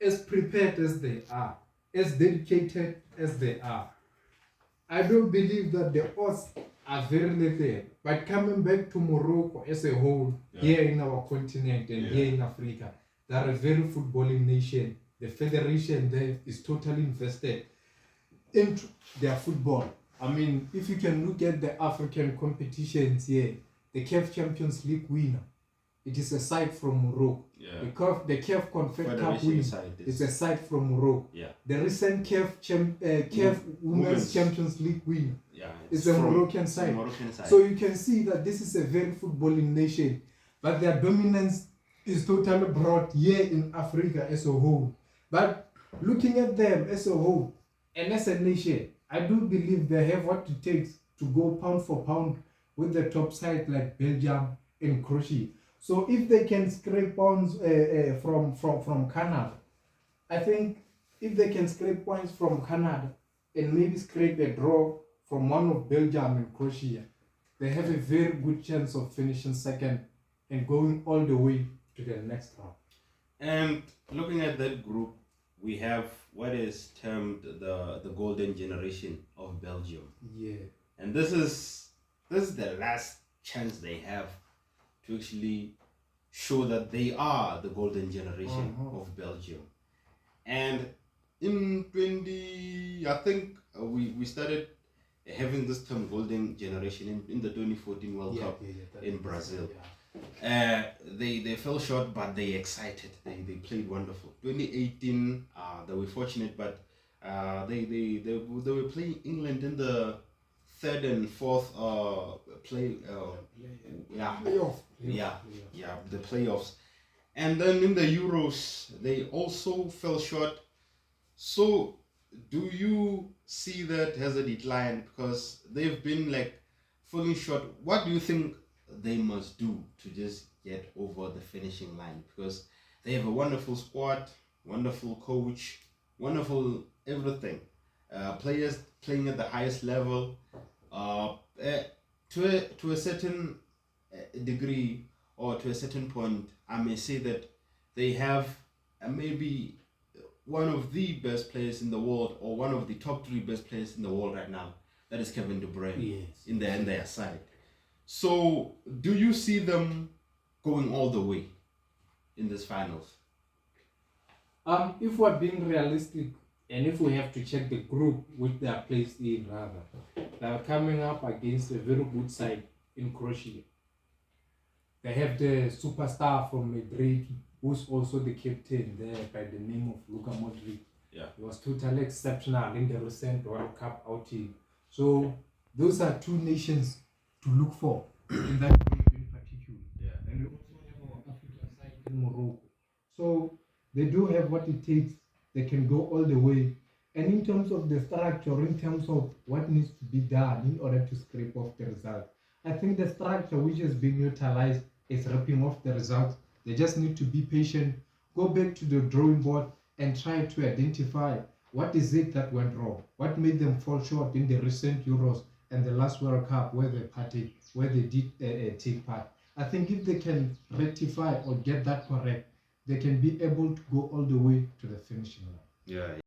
as prepared as they are, as dedicated as they are, I don't believe that the odds are very little. But coming back to Morocco as a whole, here in our continent and here in Africa, they are a very footballing nation. The federation there is totally invested into their football. I mean, if you can look at the African competitions here, the CAF Champions League winner, it is a side from Morocco. The CAF Confed Cup winner is a side from Morocco. The recent CAF Women's Champions League winner is a Moroccan side. So you can see that this is a very footballing nation, but their dominance is totally brought here in Africa as a whole. But looking at them as a whole and as a nation, I do believe they have what it takes to go pound for pound with the top side like Belgium and Croatia. So if they can scrape points from Canada, I think if they can scrape points from Canada and maybe scrape a draw from one of Belgium and Croatia, they have a very good chance of finishing second and going all the way to the next round. And looking at that group, we have what is termed the golden generation of Belgium. And this is the last chance they have to actually show that they are the golden generation of Belgium. And in I think we started having this term golden generation in the 2014 World Cup in Brazil. They fell short, but they excited. They played wonderful. 2018, they were fortunate, but they were playing England in the third and fourth the playoffs, and then in the Euros they also fell short. So do you see that as a decline, because they've been like falling short? What do you think they must do to just get over the finishing line? Because they have a wonderful squad, wonderful coach, wonderful everything, players playing at the highest level. To a certain degree or to a certain point, I may say that they have maybe one of the best players in the world, or one of the top 3 best players in the world right now. That is Kevin De Bruyne in their side. So do you see them going all the way in this finals? If we're being realistic, and if we have to check the group which they are placed in, rather, they are coming up against a very good side in Croatia. They have the superstar from Madrid, who's also the captain there by the name of Luka Modric. He was totally exceptional in the recent World Cup outing. So those are 2 nations to look for in that group in particular. And we also have our African side in Morocco. So they do have what it takes. They can go all the way. And in terms of the structure, in terms of what needs to be done in order to scrape off the result, I think the structure which has been utilized is ripping off the results. They just need to be patient, go back to the drawing board and try to identify what is it that went wrong, what made them fall short in the recent Euros and the last World Cup where they did take part. I think if they can rectify or get that correct, they can be able to go all the way to the finishing line.